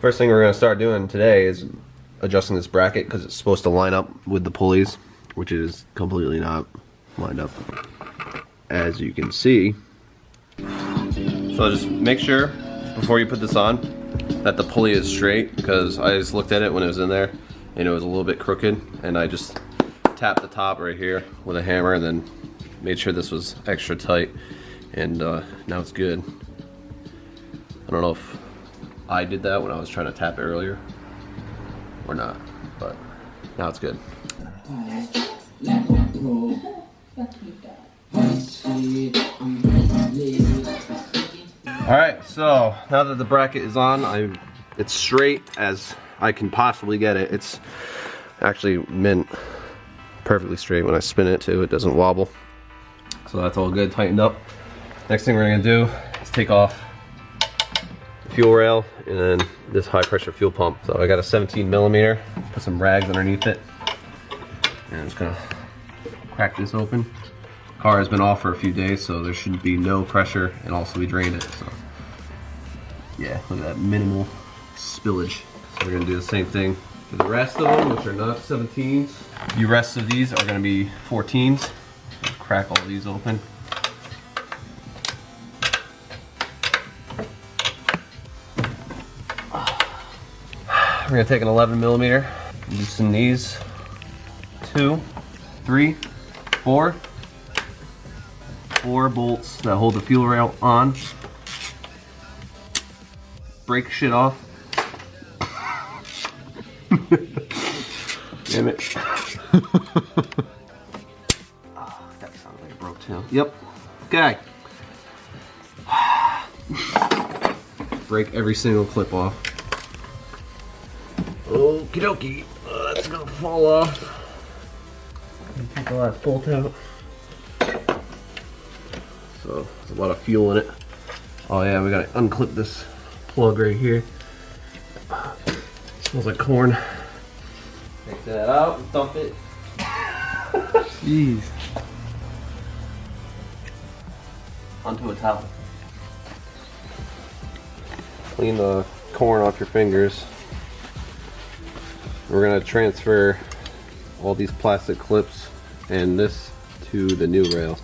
First thing we're going to start doing today is adjusting this bracket because it's supposed to line up with the pulleys, which is completely not lined up, as you can see. So just make sure before you put this on that the pulley is straight, because I just looked at it when it was in there and it was a little bit crooked, and I just tapped the top right here with a hammer and then made sure this was extra tight, and now it's good. I don't know if I did that when I was trying to tap it earlier or not, but now it's good. Alright, so now that the bracket is on, it's straight as I can possibly get it. It's actually mint perfectly straight. When I spin it too, it doesn't wobble. So that's all good, tightened up. Next thing we're gonna do is take off the fuel rail and then this high pressure fuel pump. So I got a 17 millimeter, put some rags underneath it, and I'm just gonna crack this open. Car has been off for a few days, so there should be no pressure, and also we drained it. So yeah, look at that minimal spillage. So we're gonna do the same thing for the rest of them, which are not 17s. The rest of these are gonna be 14s. So crack all these open. We're gonna take an 11 millimeter, loosen these 2, 3, 4 bolts that hold the fuel rail on. Break shit off. Damn it. Oh, that sounds like it broke too. Yep. Okay. Break every single clip off. Okie dokie. That's gonna fall off. Take the last bolt out. So there's a lot of fuel in it. Oh yeah, we gotta unclip this plug right here. Smells like corn. Take that out and dump it. Jeez. Onto a towel. Clean the corn off your fingers. We're gonna transfer all these plastic clips and this to the new rail.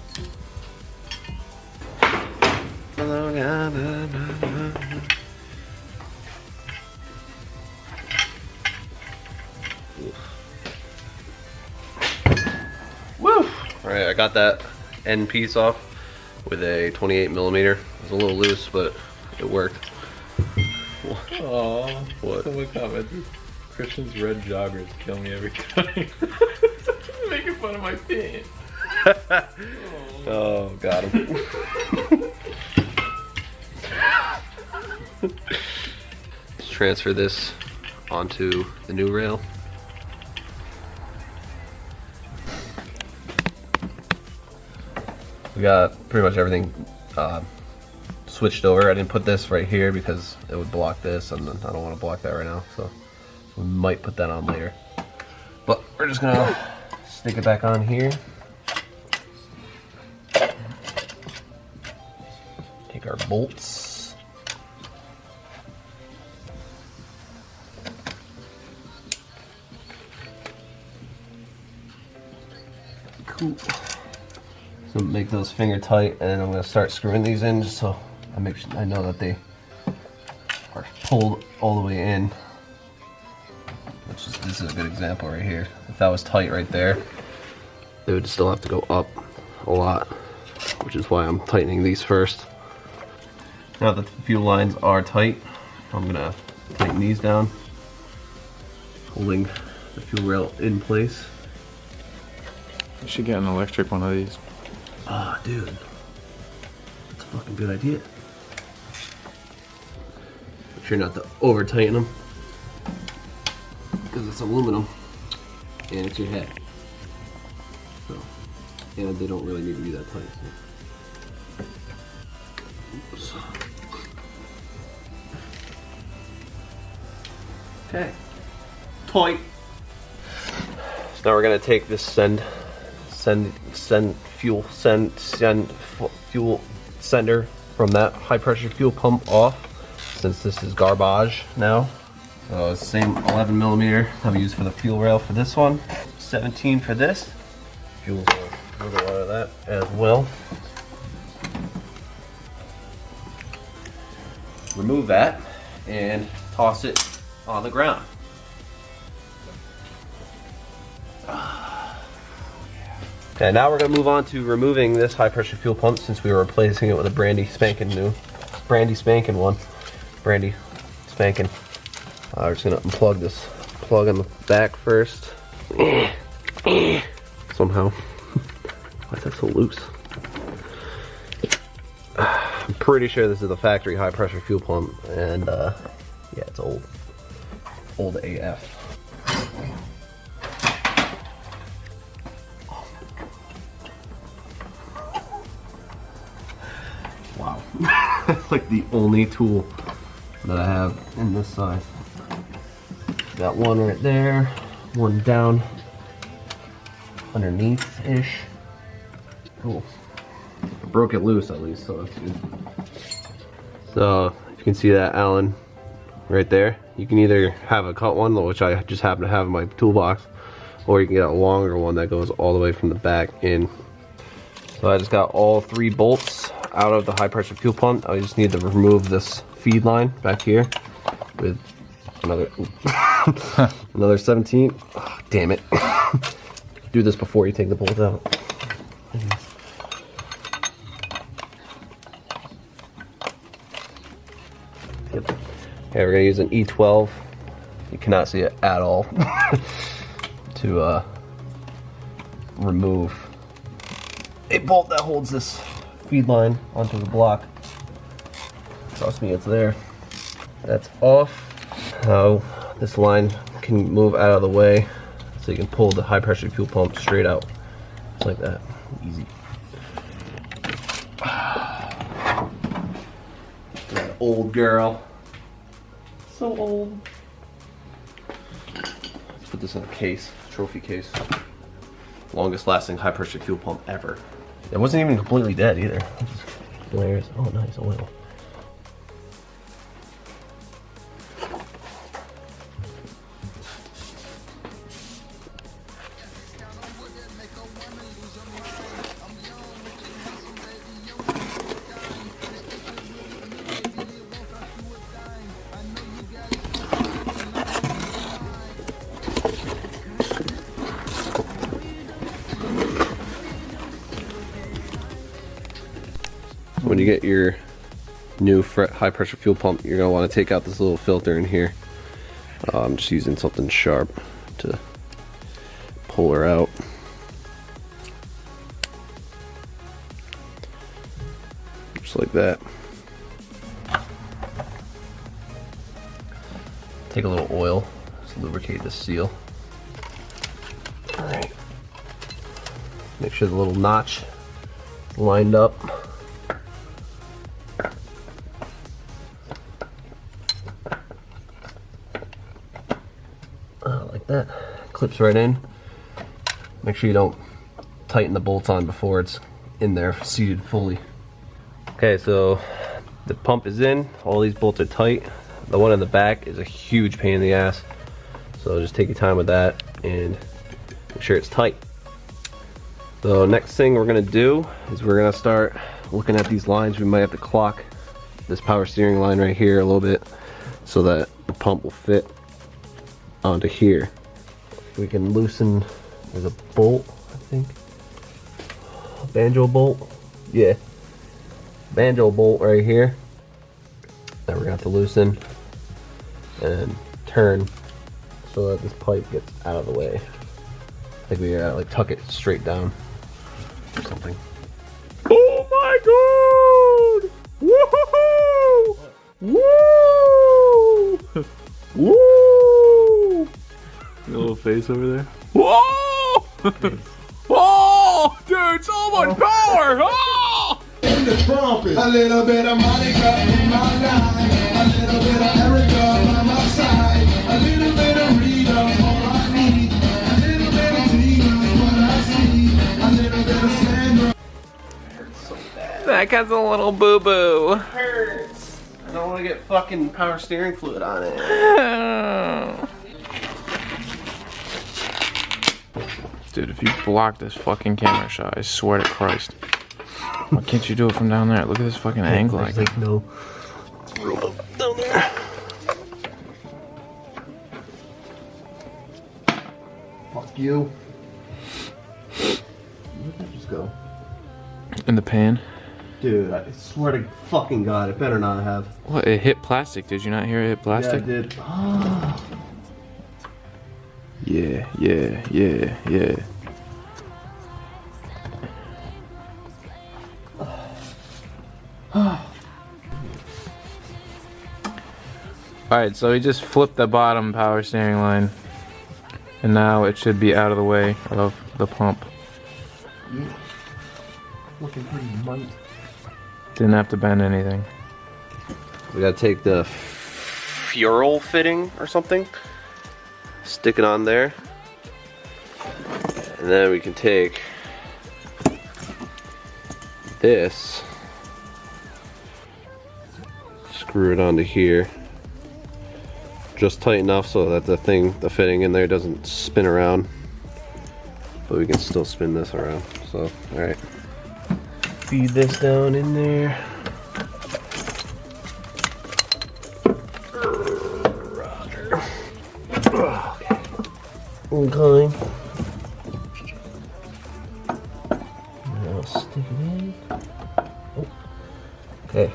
Woo! Alright, I got that end piece off with a 28 millimeter. It was a little loose, but it worked. Aww, what? Someone commented, Christian's red joggers kill me every time. Making fun of my pants. Oh, got him. Let's transfer this onto the new rail. We got pretty much everything switched over. I didn't put this right here because it would block this, and I don't want to block that right now, so we might put that on later. But we're just gonna stick it back on here. Take our bolts. Cool. So make those finger tight, and I'm gonna start screwing these in just so I know that they are pulled all the way in. This is a good example right here. If that was tight right there, they would still have to go up a lot, which is why I'm tightening these first. Now that the fuel lines are tight, I'm gonna tighten these down, holding the fuel rail in place. You should get an electric one of these. Ah, dude, that's a fucking good idea. Make sure not to over tighten them, because it's aluminum and it's your head. So, and they don't really need to be that tight. So. Oops. Okay, tight. So now we're gonna take this send fuel sender from that high pressure fuel pump off, since this is garbage now. So same 11 millimeter that we use for the fuel rail for this one. 17 for this. Fuel's a little out of that as well. Remove that and toss it on the ground. Okay, now we're going to move on to removing this high pressure fuel pump since we were replacing it with a brandy spanking one. Brandy spanking. We're just going to unplug this plug on the back first. Somehow. Why is that so loose? I'm pretty sure this is the factory high pressure fuel pump, and yeah, it's old AF. Wow. That's like the only tool that I have in this size. Got one right there, one down underneath-ish. Cool. I broke it loose at least, so that's good. So, if you can see that Allen right there, you can either have a cut one, which I just happen to have in my toolbox, or you can get a longer one that goes all the way from the back in. So I just got all 3 bolts out of the high pressure fuel pump. I just need to remove this feed line back here with another another 17. Oh, damn it. Do this before you take the bolt out. Yep. Okay, we're gonna use an E12. You cannot see it at all. To remove a bolt that holds this feed line onto the block. Trust me, it's there. That's off. Now this line can move out of the way so you can pull the high pressure fuel pump straight out. Just like that. Easy. That old girl. So old. Let's put this in a case, trophy case. Longest lasting high pressure fuel pump ever. It wasn't even completely dead either. Layers. Oh, nice oil. When you get your new high pressure fuel pump, you're going to want to take out this little filter in here. I'm just using something sharp to pull her out. Just like that. Take a little oil to lubricate the seal. Alright. Make sure the little notch is lined up. Like that. Clips right in. Make sure you don't tighten the bolts on before it's in there seated fully. Okay, so the pump is in. All these bolts are tight. The one in the back is a huge pain in the ass. So just take your time with that and make sure it's tight. So next thing we're gonna do is we're gonna start looking at these lines. We might have to clock this power steering line right here a little bit so that the pump will fit onto here. We can loosen, there's a bolt, I think. A banjo bolt? Yeah. Banjo bolt right here that we're gonna have to loosen and turn so that this pipe gets out of the way. I think we gotta like tuck it straight down or something. Oh my god! Woohoo! Woo! Woo! Your little face over there. Whoa! Whoa! Dude, so much power! Oh! In the trumpet, a little bit of Monica in my life, a little bit of Erica by my side, a little bit of Rita, all I need, a little bit of Tina, what I see, a little bit of Sandra. Hurts so bad. That guy's a little boo-boo. Hurts. I don't want to get fucking power steering fluid on it. Dude, if you block this fucking camera shot, I swear to Christ. Why can't you do it from down there? Look at this fucking angle. There's like no room down there. Fuck you. Where did it just go? In the pan. Dude, I swear to fucking God, it better not have. What? It hit plastic. Did you not hear it hit plastic? Yeah, I did. Yeah. Alright, so we just flipped the bottom power steering line. And now it should be out of the way of the pump. Yeah. Looking pretty might. Didn't have to bend anything. We gotta take the fuel fitting or something, stick it on there, and then we can take this, screw it onto here, just tight enough so that the fitting in there doesn't spin around, but we can still spin this around. So, all right, feed this down in there. Okay. Now stick it in. Oh. Okay.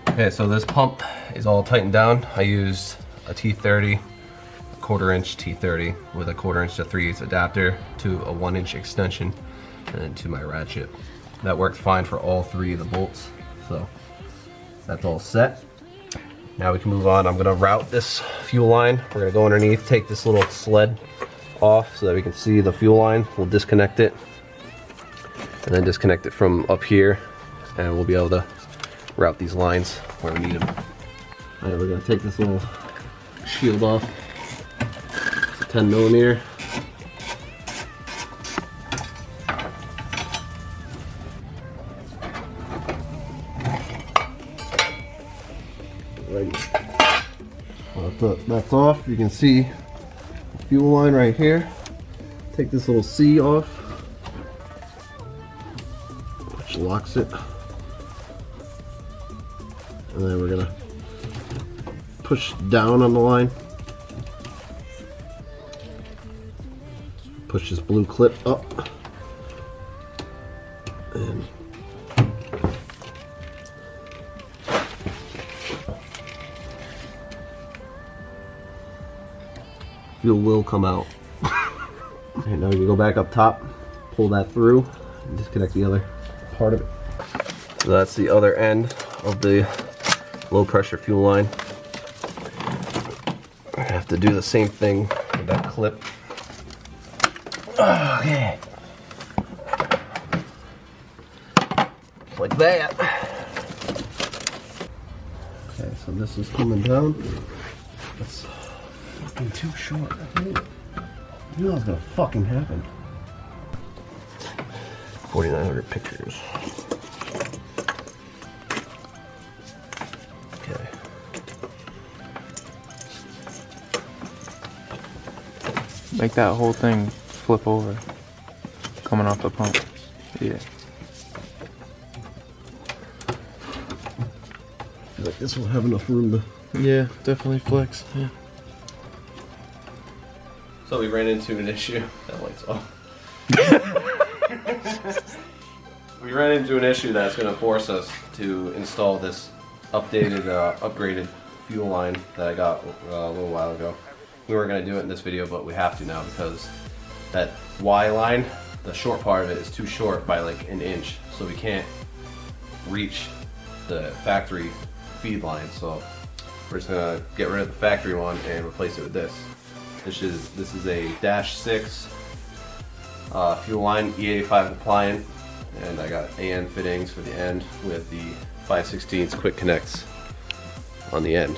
Okay, so this pump is all tightened down. I used a T30, a 1/4 inch T30 with a 1/4 inch to 3/8 adapter to a 1 inch extension and then to my ratchet. That worked fine for all 3 of the bolts. So that's all set. Now we can move on. I'm gonna route this fuel line. We're gonna go underneath, take this little sled off so that we can see the fuel line. We'll disconnect it and then disconnect it from up here, and we'll be able to route these lines where we need them. All right, we're gonna take this little shield off. It's a 10mm. Well, that's off. You can see the fuel line right here. Take this little C off, which locks it. And then we're gonna push down on the line. Push this blue clip up. And fuel will come out. And now you go back up top, pull that through, and disconnect the other part of it. So that's the other end of the low pressure fuel line. I have to do the same thing with that clip. Okay. Like that. Okay, so this is coming down. That's fucking too short. I knew that was gonna fucking happen. 4,900 pictures. Okay. Make that whole thing flip over. Coming off the pump. Yeah. I feel like this will have enough room to... Yeah, definitely flex. Yeah. So we ran into an issue. That light's off. We ran into an issue that's going to force us to install this updated, upgraded fuel line that I got a little while ago. We weren't going to do it in this video, but we have to now because that Y line, the short part of it, is too short by like an inch, so we can't reach the factory feed line. So we're just going to get rid of the factory one and replace it with this. This is a -6 fuel line, E85 compliant, and I got AN fittings for the end with the 5/16 quick connects on the end.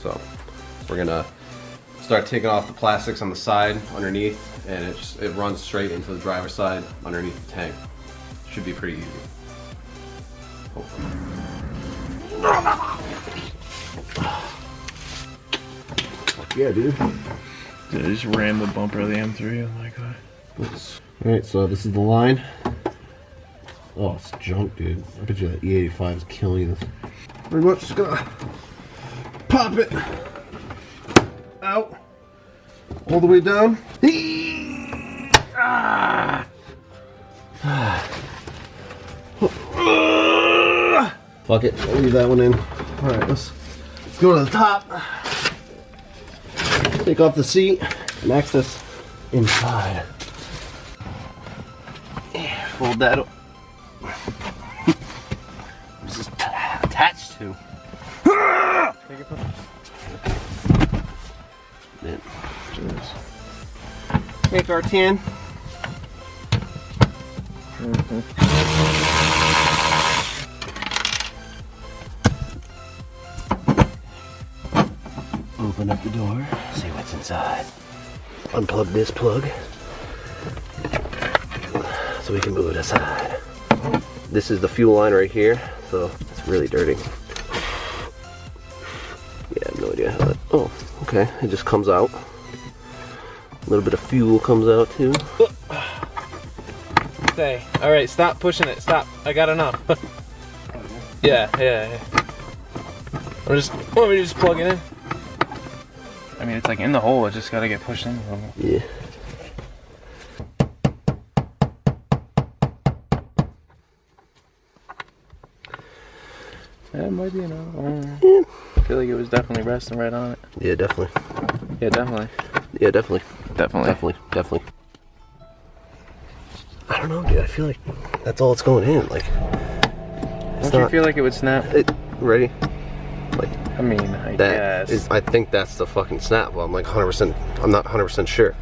So we're gonna start taking off the plastics on the side underneath, and it runs straight into the driver's side underneath the tank. Should be pretty easy. Hopefully. Yeah, dude. Dude, I just rammed the bumper of the M3. Oh my god. Alright, so this is the line. Oh, it's junk, dude. I bet you that E85 is killing this. Pretty much just gonna pop it out all the way down. Fuck it, I'll leave that one in. Alright, let's go to the top. Take off the seat and access inside. Fold that up. What's this attached to? Take our tin. Open up the door, see what's inside. Unplug this plug so we can move it aside. This is the fuel line right here, so it's really dirty. Yeah, I have no idea how that. Oh, okay, it just comes out. A little bit of fuel comes out too. Say, alright, stop pushing it, stop. I got enough. Yeah. Want me to just plug it in? I mean, it's like in the hole, it just gotta get pushed in a little bit. Yeah. Yeah, it might be enough. I feel like it was definitely resting right on it. Yeah, definitely. Yeah, definitely. Yeah, definitely. Definitely. Definitely. I don't know, dude. I feel like that's all it's going in. Like, Don't you feel like it would snap? Ready? Like, I mean, I guess. I think that's the fucking snap. Well, I'm like 100%. I'm not 100% sure.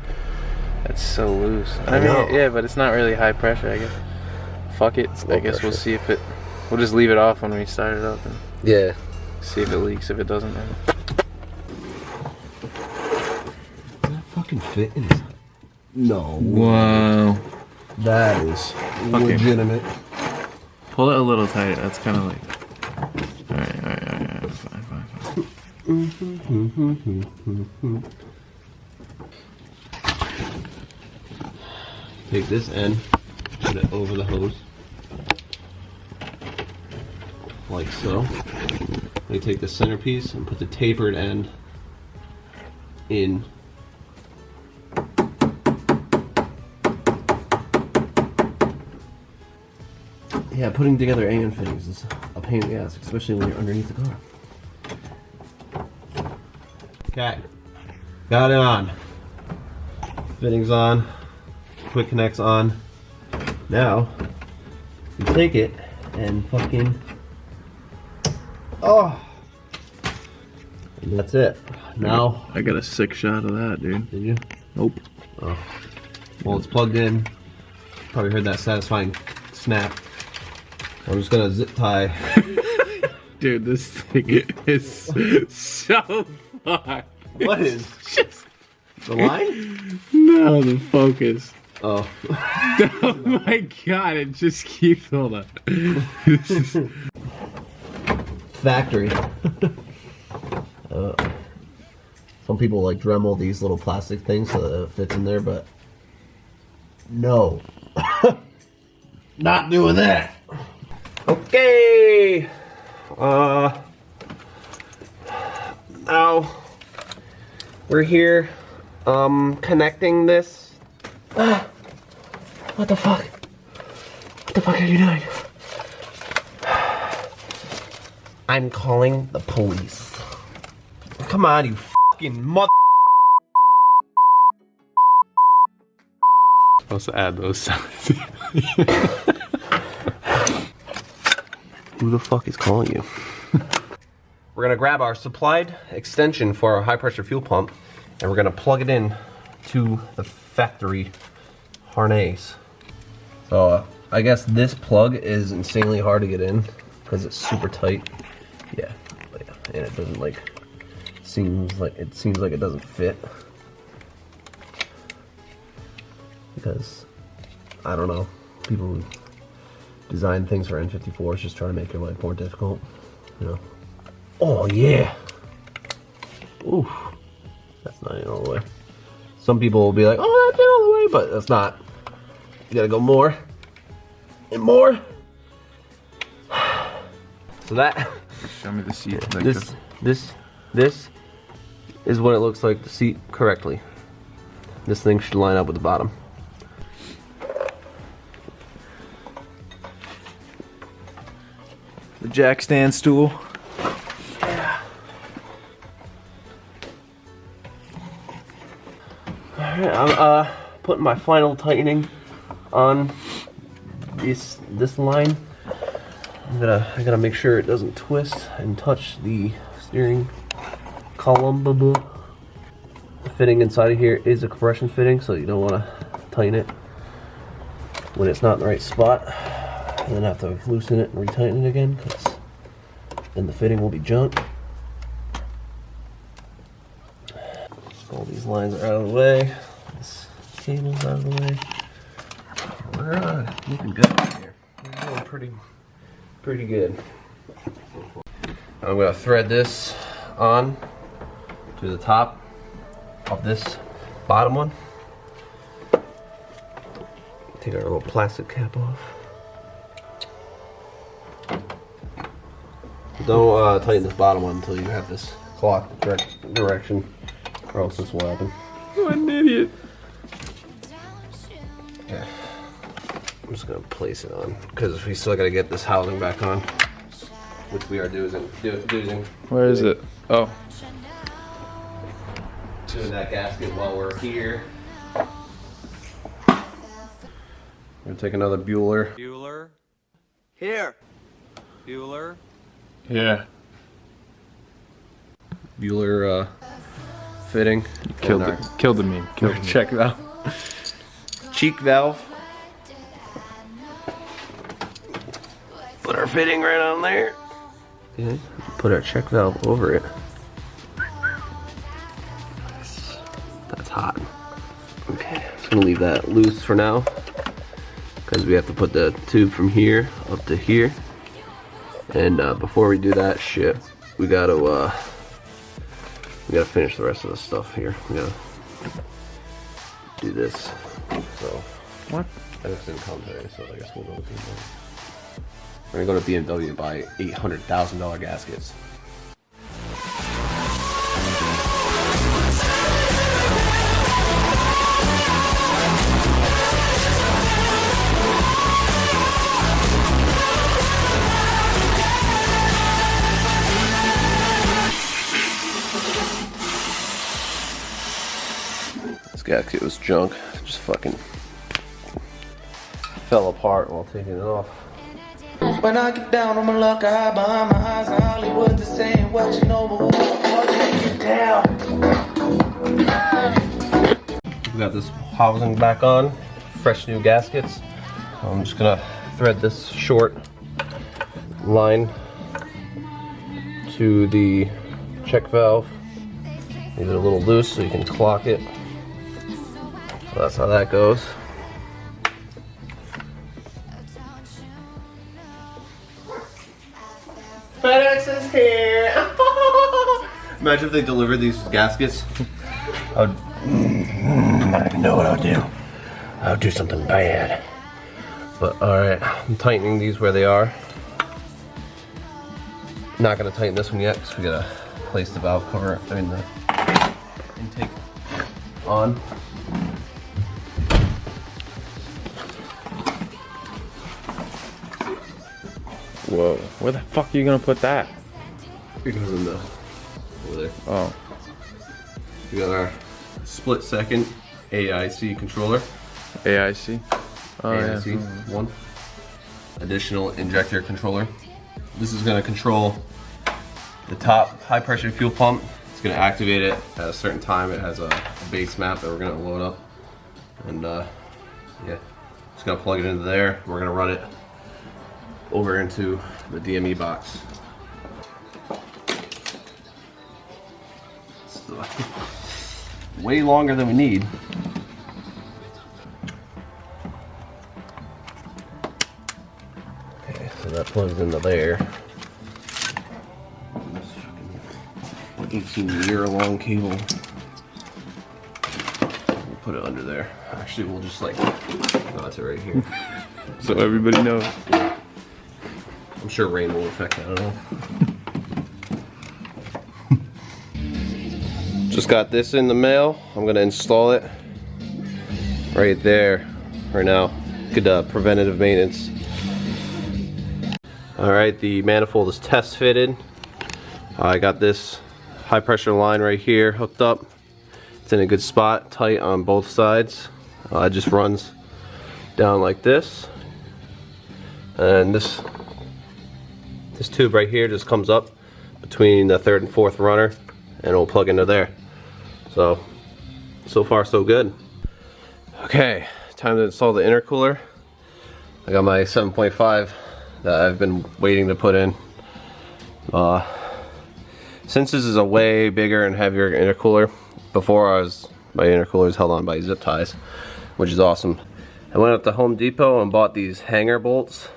That's so loose. I know. Yeah, but it's not really high pressure, I guess. Fuck it. I guess we'll see if it. We'll just leave it off when we start it up and Yeah. see if it leaks. If it doesn't, then. Does that fucking fit in his... No. Wow. That is legitimate. Pull it a little tighter. That's kind of like. Alright. Fine. Take this end, put it over the hose. Like so. I take the centerpiece and put the tapered end in. Yeah, putting together AN fittings is a pain in the ass, especially when you're underneath the car. Okay, got it on. Fittings on, quick connects on. Now, you take it and fucking, and that's it. Now, I got a sick shot of that, dude. did you? Nope. Oh, well, it's plugged in. Probably heard that satisfying snap. I'm just gonna zip tie. Dude, this thing is so far. What is? The line? No, the focus. Oh. Oh my god, it just keeps, hold on. This is... Factory. Some people like Dremel these little plastic things so that it fits in there, but no. Not doing that. Okay. Now we're here connecting this. What the fuck? What the fuck are you doing? I'm calling the police. Come on, you fucking mother. Supposed to add those sounds. Who the fuck is calling you? We're gonna grab our supplied extension for our high pressure fuel pump and we're gonna plug it in to the factory harness. So I guess this plug is insanely hard to get in because it's super tight. Yeah, and it doesn't like, seems like it doesn't fit. Because I don't know, people design things for N54s, just trying to make your life more difficult. You know. Oh yeah. Oof. That's not even all the way. Some people will be like, oh, that's all the way, but that's not. You gotta go more and more. So that. Show me the seat. Like This is what it looks like to seat correctly. This thing should line up with the bottom. The jack stand stool. Yeah. Alright, I'm putting my final tightening on this line. I gotta make sure it doesn't twist and touch the steering column. The fitting inside of here is a compression fitting, so you don't want to tighten it when it's not in the right spot, and then have to loosen it and retighten it again, because then the fitting will be junk. All these lines are out of the way. This cable's out of the way. We're looking good here. We're doing pretty good. I'm gonna thread this on to the top of this bottom one. Take our little plastic cap off. Don't tighten this bottom one until you have this clock correct direction, or else this will happen. What an idiot. Yeah. I'm just gonna place it on, because we still gotta get this housing back on, which we are doing. Where is it? Oh. Doing that gasket while we're here. We're gonna take another Bueller. Bueller. Here. Bueller. Yeah. Bueller fitting. Killed the meme. Killed the check valve. Cheek valve. Put our fitting right on there. Okay. Put our check valve over it. That's hot. Okay, just gonna leave that loose for now, because we have to put the tube from here up to here. And before we do that shit, we gotta finish the rest of the stuff here. We gotta do this. So what? I just didn't come today, so I guess we'll go to BMW. We're gonna go to BMW to buy $800,000 gaskets. This gasket was junk. It just fucking fell apart while taking it off. When I get down on my luck, I hide behind my eyes. Hollywood just saying what you know, but what you down. We got this housing back on, fresh new gaskets. I'm just gonna thread this short line to the check valve. Leave it a little loose so you can clock it. So that's how that goes. FedEx is here! Imagine if they delivered these gaskets. I don't even know what I'll do. I'll do something bad. But alright, I'm tightening these where they are. Not gonna tighten this one yet because we gotta place the valve cover, the intake on. Whoa. Where the fuck are you gonna put that? Because in the over there. Oh. We got our split second AIC controller. AIC? Oh, AIC yeah. one. Additional injector controller. This is going to control the top high pressure fuel pump. It's going to activate it at a certain time. It has a base map that we're going to load up. And yeah, just going to plug it into there. We're going to run it over into the DME box. Way longer than we need. that plugs into there. 18-year-long cable. We'll put it under there. Actually, we'll just like, no, it's right here. So everybody knows. I'm sure rain won't affect that at all. Just got this in the mail. I'm gonna install it right there right now. Good preventative maintenance. All right, the manifold is test fitted. I got this high pressure line right here hooked up. It's in a good spot, tight on both sides. It just runs down like this, and this tube right here just comes up between the 3rd and 4th runner, and it'll plug into there. So far so good. Okay, time to install the intercooler. I got my 7.5 that I've been waiting to put in. Since this is a way bigger and heavier intercooler, before my intercooler was held on by zip ties, which is awesome. I went up to Home Depot and bought these hanger bolts.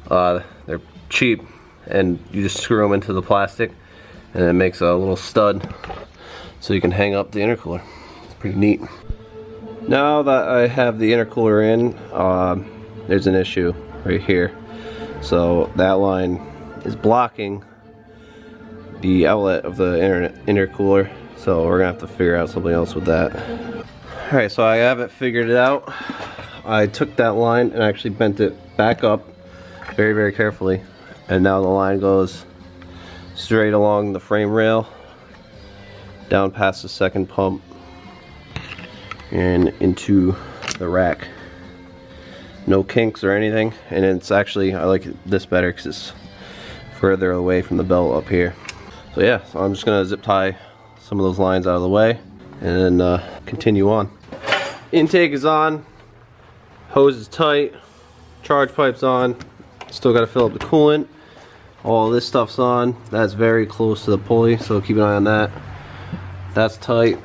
They're cheap, and you just screw them into the plastic, and it makes a little stud so you can hang up the intercooler. It's pretty neat. Now that I have the intercooler in, there's an issue right here. So that line is blocking the outlet of the intercooler, so we're gonna have to figure out something else with that. Alright, so I have it figured out. I took that line and actually bent it back up very, very carefully, and now the line goes straight along the frame rail, down past the second pump, and into the rack. No kinks or anything, and it's actually, I like this better because it's further away from the belt up here. So yeah, so I'm just gonna zip tie some of those lines out of the way and then continue on. Intake is on, hose is tight, charge pipe's on, still gotta fill up the coolant. All this stuff's on. That's very close to the pulley, so keep an eye on that. That's tight.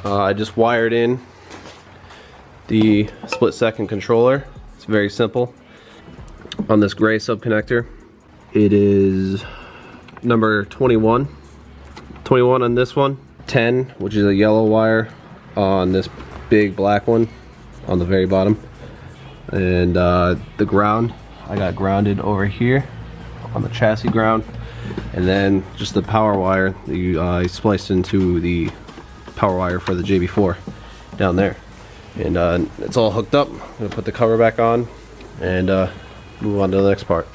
I just wired in the split-second controller. It's very simple. On this gray sub-connector, it is number 21. 21 on this one. 10, which is a yellow wire, on this big black one on the very bottom. And the ground, I got grounded over here on the chassis ground, and then just the power wire that you spliced into the power wire for the JB4 down there, and it's all hooked up. I'm gonna put the cover back on and move on to the next part.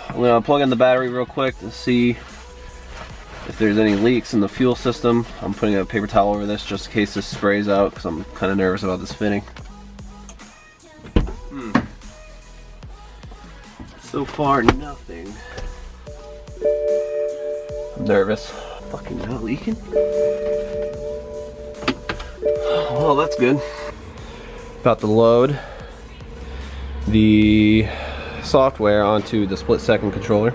I'm gonna plug in the battery real quick to see if there's any leaks in the fuel system. I'm putting a paper towel over this just in case this sprays out, because I'm kind of nervous about this fitting. So far, nothing. I'm nervous. Fucking not leaking? Well, that's good. About to load the software onto the split-second controller.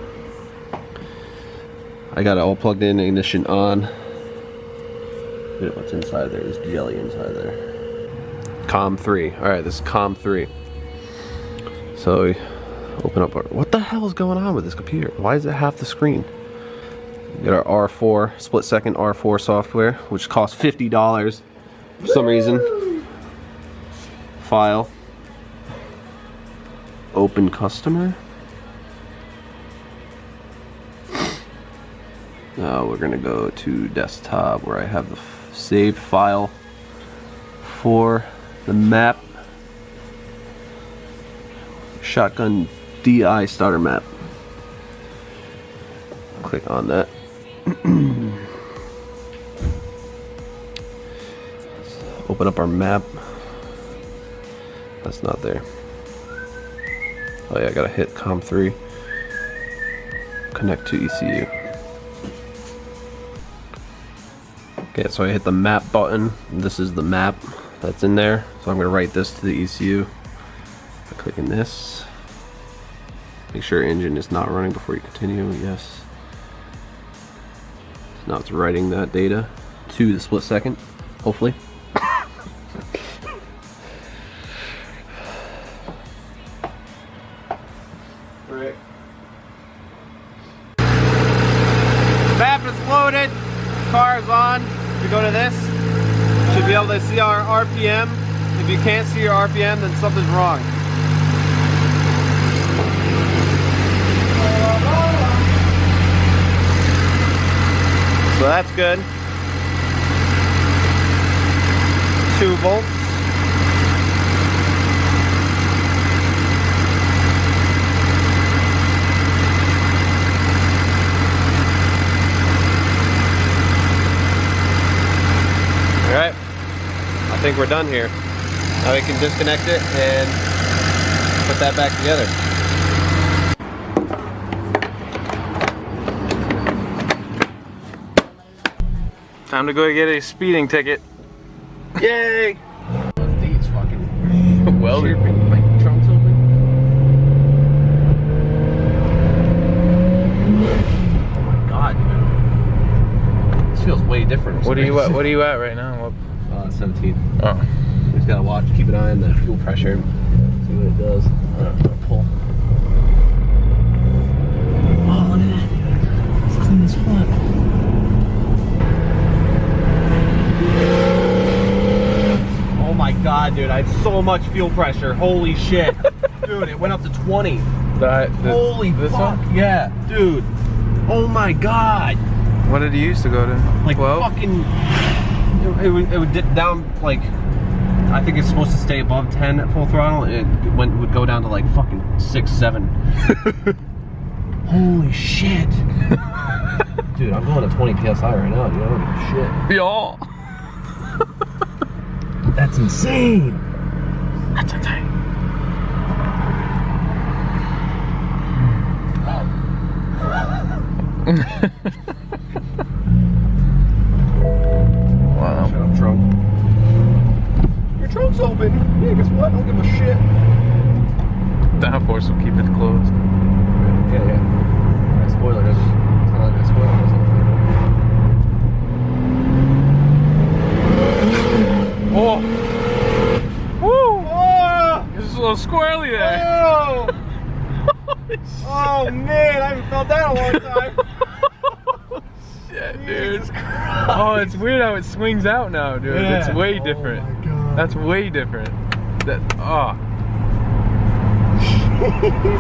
I got it all plugged in, ignition on. Look at what's inside there. There's jelly inside there. COM 3. Alright, this is COM 3. So, open up our, what the hell is going on with this computer? Why is it half the screen? We got our R4, split-second R4 software, which costs $50 for some reason. File. Open customer. Now we're gonna go to desktop, where I have the saved file for the map. Shotgun DI starter map. Click on that. Let's open up our map. That's not there. Oh yeah, I gotta hit COM 3. Connect to ECU. Okay, so I hit the map button. This is the map that's in there. So I'm gonna write this to the ECU. By clicking this. Make sure engine is not running before you continue. Yes. So now it's writing that data to the split second, hopefully. loaded, car is on. If you go to this, you should be able to see our RPM. If you can't see your RPM, then something's wrong. So that's good. 2 volts. Alright, I think we're done here. Now we can disconnect it and put that back together. Time to go get a speeding ticket. Yay! I think it's fucking Well, my trunk's open. Oh my god, dude. This feels way different. what are you at right now? 17. Oh. We just gotta watch, keep an eye on the fuel pressure, see what it does. Pull. Oh, look at that, dude. It's clean as fuck. Oh my god, dude, I have so much fuel pressure. Holy shit. Dude, it went up to 20. Holy this fuck. one? Yeah, dude. Oh my god. What did you used to go to? Like 12? fucking, it would dip down, like, I think it's supposed to stay above 10 at full throttle. It would go down to like fucking 6, 7. Holy shit. Dude, I'm going to 20 PSI right now, dude. I don't give a shit. Y'all. That's insane. That's a thing. Wow. Shut up, trunk. Your trunk's open. Yeah, guess what? I don't give a shit. Downforce will keep it closed. Yeah. That spoiler doesn't. It's not like that spoiler doesn't. Oh! Woo! Oh! This is a little squirrely there. Oh! Oh man, I haven't felt that in a long time. Shit, dude. Jesus Oh, it's weird how it swings out now, dude. Yeah. It's way different. Oh my god. That's way different.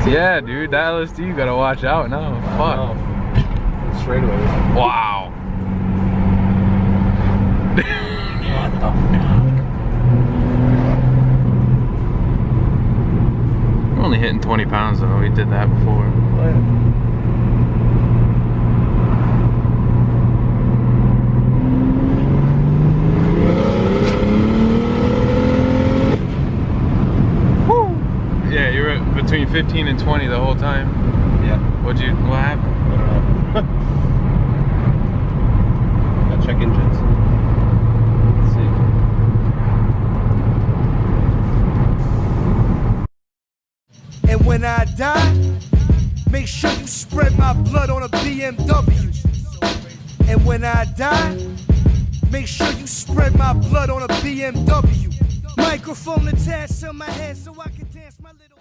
Yeah, dude, that LSD you gotta watch out now. Fuck. Straight away. Wow. What the fuck? We're only hitting 20 pounds though. We did that before. Yeah, you were between 15 and 20 the whole time. Yeah. What happened? I don't know. Gotta check engines. Let's see. And when I die, make sure you spread my blood on a BMW. And when I die, make sure you spread my blood on a BMW. Microphone attached to my head so I can dance my little